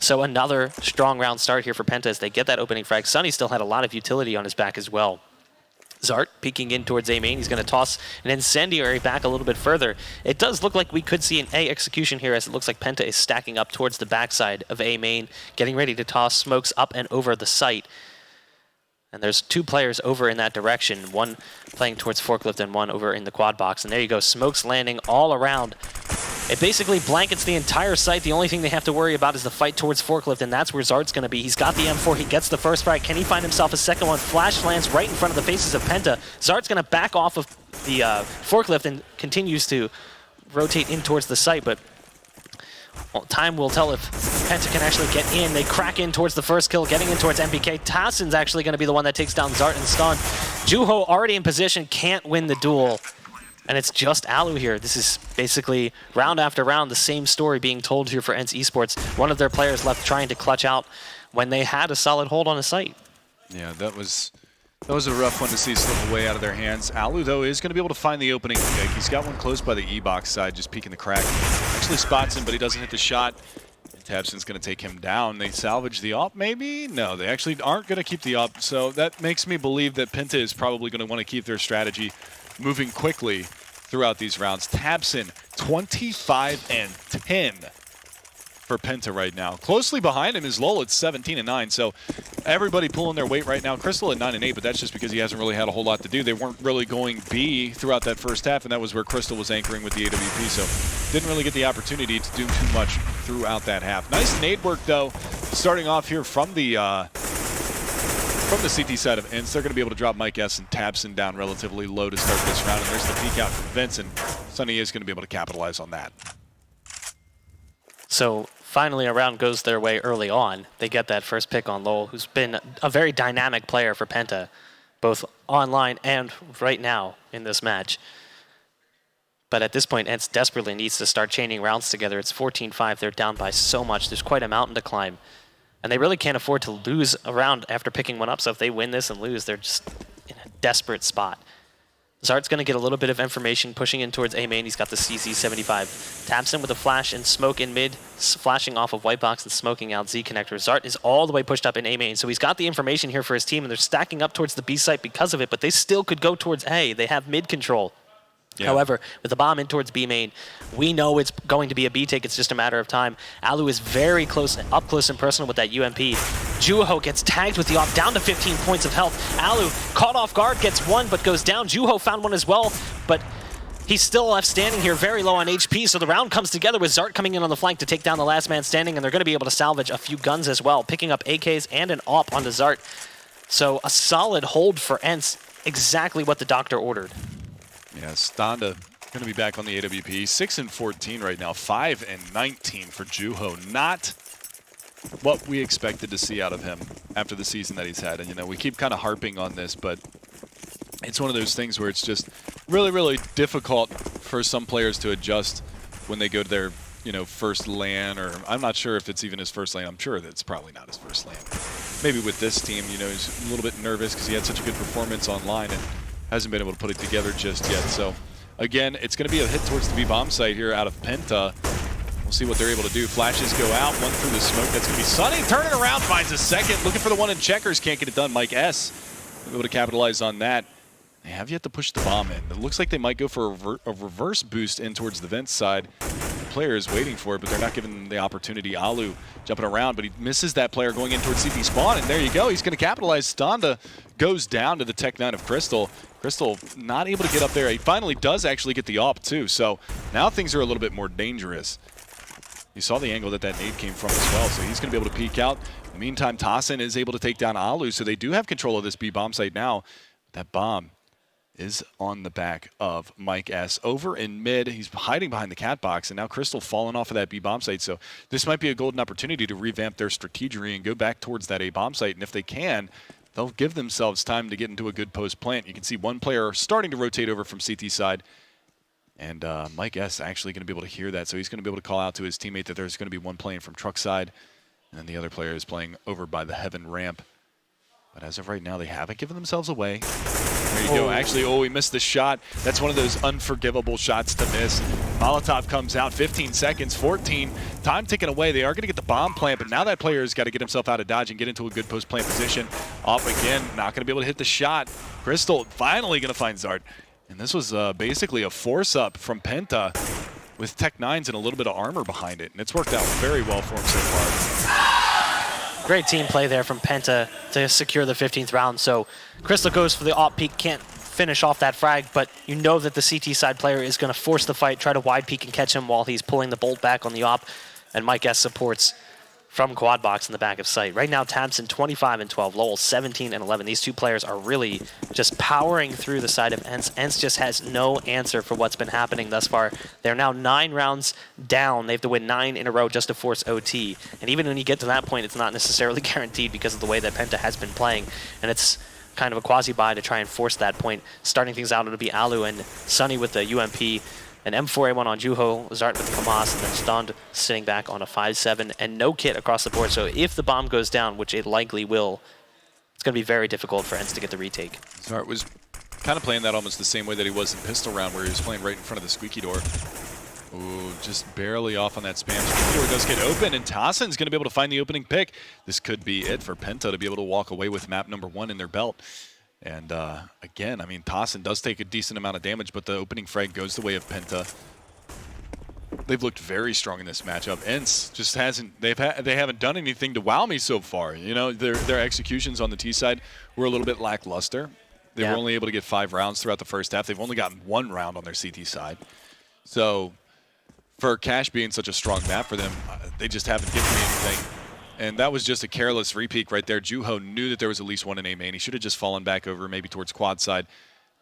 So another strong round start here for Penta as they get that opening frag. Sunny still had a lot of utility on his back as well. Zart peeking in towards A main. He's going to toss an incendiary back a little bit further. It does look like we could see an A execution here, as it looks like Penta is stacking up towards the backside of A main, getting ready to toss smokes up and over the site. And there's 2 players over in that direction, one playing towards Forklift and one over in the quad box. And there you go, smokes landing all around. It basically blankets the entire site. The only thing they have to worry about is the fight towards Forklift, and that's where Zart's going to be. He's got the M4, he gets the first frag. Can he find himself a second one? Flash lands right in front of the faces of Penta. Zart's going to back off of the Forklift and continues to rotate in towards the site, but well, time will tell if Penta can actually get in. They crack in towards the first kill, getting in towards MPK. Tassin's actually going to be the one that takes down Zart and stun. Juho already in position, can't win the duel. And it's just Alu here. This is basically round after round, the same story being told here for ENCE eSports. One of their players left trying to clutch out when they had a solid hold on a site. Yeah, that was a rough one to see slip away out of their hands. Alu, though, is going to be able to find the opening pick. He's got one close by the E-box side, just peeking the crack. Actually spots him, but he doesn't hit the shot. Tabson's going to take him down. They salvage the op, maybe? No, they actually aren't going to keep the op. So that makes me believe that Penta is probably going to want to keep their strategy moving quickly throughout these rounds. Tabson, 25-10 for Penta right now. Closely behind him is Lowell at 17-9. So everybody pulling their weight right now. Crystal at 9-8, but that's just because he hasn't really had a whole lot to do. They weren't really going B throughout that first half, and that was where Crystal was anchoring with the AWP. So didn't really get the opportunity to do too much throughout that half. Nice nade work, though, starting off here from the CT side of ENCE. They're going to be able to drop Mike S and Tabson down relatively low to start this round, and there's the peek out from Vince, and Sunny is going to be able to capitalize on that. So finally a round goes their way early on. They get that first pick on Lowell, who's been a very dynamic player for Penta, both online and right now in this match. But at this point, ENCE desperately needs to start chaining rounds together. It's 14-5. They're down by so much. There's quite a mountain to climb. And they really can't afford to lose a round after picking one up. So if they win this and lose, they're just in a desperate spot. Zart's going to get a little bit of information pushing in towards A main. He's got the CZ75. Taps in with a flash and smoke in mid, flashing off of white box and smoking out Z connector. Zart is all the way pushed up in A main. So he's got the information here for his team, and they're stacking up towards the B site because of it, but they still could go towards A. They have mid control. Yeah. However, with the bomb in towards B main, we know it's going to be a B take. It's just a matter of time. Alu is very close, up close and personal with that UMP. Juho gets tagged with the off, down to 15 points of health. Alu caught off guard, gets one, but goes down. Juho found one as well, but he's still left standing here, very low on HP. So the round comes together with Zart coming in on the flank to take down the last man standing, and they're going to be able to salvage a few guns as well, picking up AKs and an AWP onto Zart. So a solid hold for ENCE, exactly what the doctor ordered. Yeah, Standa going to be back on the AWP. 6-14 right now, 5-19 for Juho. Not what we expected to see out of him after the season that he's had. And, you know, we keep kind of harping on this, but it's one of those things where it's just really, really difficult for some players to adjust when they go to their, you know, first LAN, or I'm not sure if it's even his first LAN. I'm sure that it's probably not his first LAN. Maybe with this team, you know, he's a little bit nervous because he had such a good performance online and hasn't been able to put it together just yet. So, again, it's going to be a hit towards the B-bomb site here out of Penta. We'll see what they're able to do. Flashes go out, one through the smoke. That's going to be Sunny. Turning around, finds a second. Looking for the one in checkers, can't get it done. Mike S. able to capitalize on that. They have yet to push the bomb in. It looks like they might go for a reverse boost in towards the vent side. The player is waiting for it, but they're not giving them the opportunity. Alu jumping around, but he misses that player going in towards CP spawn, and there you go. He's going to capitalize. Standa goes down to the Tech 9 of Crystal. Crystal not able to get up there. He finally does actually get the AWP too, so now things are a little bit more dangerous. You saw the angle that nade came from as well, so he's going to be able to peek out. In the meantime, Tossin is able to take down Alu, so they do have control of this B bomb site now. That bomb is on the back of Mike S. Over in mid, he's hiding behind the cat box, and now Crystal falling off of that B bomb site, so this might be a golden opportunity to revamp their strategy and go back towards that A bomb site, and if they can, they'll give themselves time to get into a good post plant. You can see one player starting to rotate over from CT side, and Mike S. actually going to be able to hear that, so he's going to be able to call out to his teammate that there's going to be one playing from truck side, and then the other player is playing over by the heaven ramp. But as of right now, they haven't given themselves away. There you go. Actually, he missed the shot. That's one of those unforgivable shots to miss. Molotov comes out, 15 seconds, 14. Time ticking away. They are going to get the bomb plant, but now that player has got to get himself out of dodge and get into a good post-plant position. Off again, not going to be able to hit the shot. Crystal finally going to find Zart. And this was basically a force-up from Penta with Tech 9s and a little bit of armor behind it. And it's worked out very well for him so far. Great team play there from Penta to secure the 15th round. So Crystal goes for the AWP peek, can't finish off that frag, but you know that the CT side player is going to force the fight, try to wide peek and catch him while he's pulling the bolt back on the AWP, and Mike S supports from quad box in the back of sight. Right now, Tamsin 25-12, Lowell 17-11. These two players are really just powering through the side of ENCE. ENCE just has no answer for what's been happening thus far. They're now 9 rounds down. They have to win 9 in a row just to force OT. And even when you get to that point, it's not necessarily guaranteed because of the way that Penta has been playing. And it's kind of a quasi-buy to try and force that point. Starting things out, it'll be Alu and Sunny with the UMP. An M4A1 on Juho, Zart with the FAMAS, and then Stond sitting back on a 5-7, and no kit across the board. So if the bomb goes down, which it likely will, it's going to be very difficult for ENCE to get the retake. Zart was kind of playing that almost the same way that he was in pistol round, where he was playing right in front of the squeaky door. Ooh, just barely off on that spam. Squeaky door does get open, and Tossin's going to be able to find the opening pick. This could be it for Penta to be able to walk away with map number 1 in their belt. And again, I mean, Tossin does take a decent amount of damage, but the opening frag goes the way of Penta. They've looked very strong in this matchup. ENCE just hasn't. They haven't done anything to wow me so far. You know, their executions on the T side were a little bit lackluster. They were only able to get 5 rounds throughout the first half. They've only gotten 1 round on their CT side. So for Cash being such a strong map for them, they just haven't given me anything. And that was just a careless repeat right there. Juho knew that there was at least one in A main. He should have just fallen back over maybe towards quad side.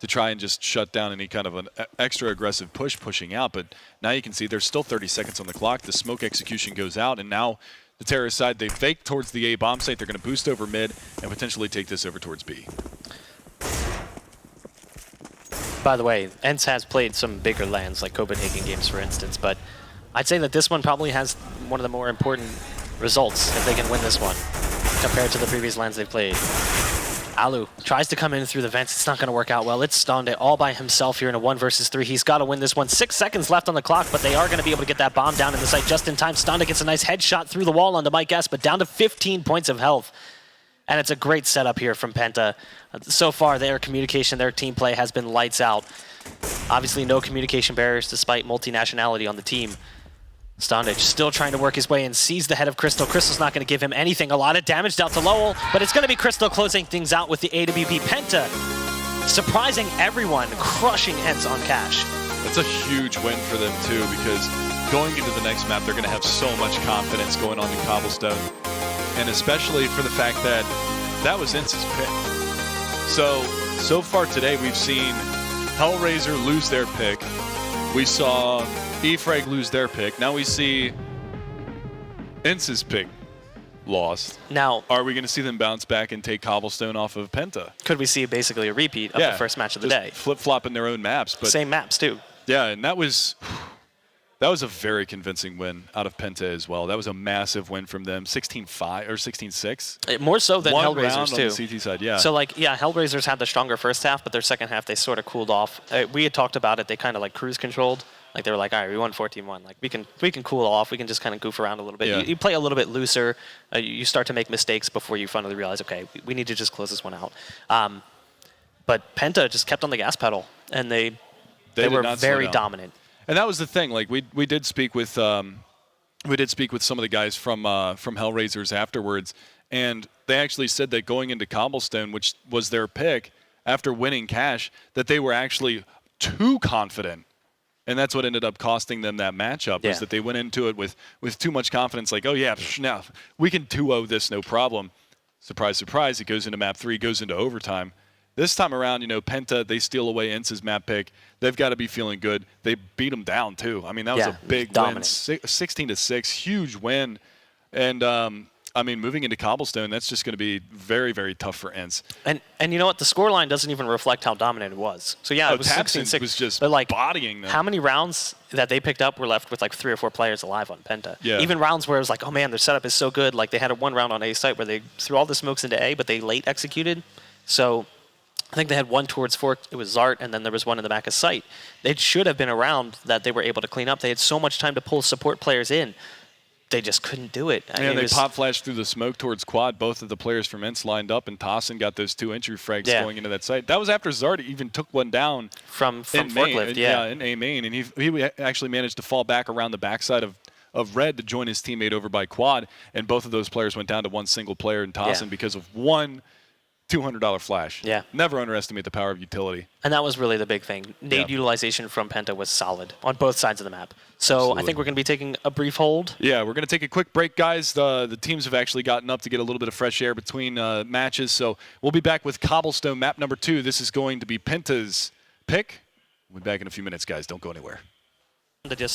to try and just shut down any kind of an extra aggressive pushing out. But now you can see there's still 30 seconds on the clock. The smoke execution goes out, and now the terrorist side, they fake towards the A bomb site. They're going to boost over mid and potentially take this over towards B. By the way, ENCE has played some bigger lands, like Copenhagen games, for instance, but I'd say that this one probably has one of the more important results if they can win this one compared to the previous lands they've played. Alu tries to come in through the vents. It's not going to work out well. It's Stonde all by himself here in a 1 versus 3. He's got to win this one. 6 seconds left on the clock, but they are going to be able to get that bomb down in the site just in time. Stonde gets a nice headshot through the wall onto Mike S, but down to 15 points of health. And it's a great setup here from Penta. So far, their communication, their team play has been lights out. Obviously, no communication barriers despite multinationality on the team. Stonde still trying to work his way in, sees the head of Crystal. Crystal's not going to give him anything. A lot of damage down to Lowell, but it's going to be Crystal closing things out with the AWP. Penta surprising everyone, crushing ENCE on cash. It's a huge win for them, too, because going into the next map, they're going to have so much confidence going on to Cobblestone. And especially for the fact that that was ENCE's pick. So far today, we've seen Hellraiser lose their pick. We saw eFrag lose their pick. Now we see ENCE's pick lost. Now, are we going to see them bounce back and take Cobblestone off of Penta? Could we see basically a repeat of the first match of the day? Flip-flopping their own maps. But same maps, too. Yeah, and that was a very convincing win out of Penta as well. That was a massive win from them, 16-5 or 16-6. More so than One Hellraisers round too. On the CT side, yeah. So Hellraisers had the stronger first half, but their second half they sort of cooled off. We had talked about it. They kind of like cruise controlled. Like they were like, all right, we won 14-1. Like we can cool off. We can just kind of goof around a little bit. Yeah. You play a little bit looser. You start to make mistakes before you finally realize, okay, we need to just close this one out. But Penta just kept on the gas pedal, and they were very dominant. And that was the thing. Like we did speak with some of the guys from Hellraisers afterwards, and they actually said that going into Cobblestone, which was their pick after winning cash, that they were actually too confident, and that's what ended up costing them that matchup. Is that they went into it with too much confidence, like, oh yeah, now we can 2-0 this, no problem. Surprise, surprise! It goes into map 3, goes into overtime. This time around, Penta, they steal away ENCE's map pick. They've got to be feeling good. They beat them down, too. I mean, that was a big win. 16-6, huge win. And, moving into Cobblestone, that's just going to be very, very tough for ENCE. And you know what? The scoreline doesn't even reflect how dominant it was. So, yeah, it was 16-6. was just bodying them. How many rounds that they picked up were left with, 3 or 4 players alive on Penta? Yeah. Even rounds where it was like, oh, man, their setup is so good. Like, they had one round on A site where they threw all the smokes into A, but they late executed. So I think they had one towards Fork. It was Zart, and then there was one in the back of site. It should have been a round that they were able to clean up. They had so much time to pull support players in. They just couldn't do it. They pop flashed through the smoke towards quad. Both of the players from ENCE lined up, and Tossin got those 2 entry frags going into that site. That was after Zart even took one down from Forklift, in A main, and he actually managed to fall back around the backside of Red to join his teammate over by quad, and both of those players went down to one single player in Tossin because of one $200 flash. Yeah. Never underestimate the power of utility. And that was really the big thing. Nade utilization from Penta was solid on both sides of the map. So Absolutely. I think we're going to be taking a brief hold. Yeah, we're going to take a quick break, guys. The teams have actually gotten up to get a little bit of fresh air between matches. So we'll be back with Cobblestone map number 2. This is going to be Penta's pick. We'll be back in a few minutes, guys. Don't go anywhere. To just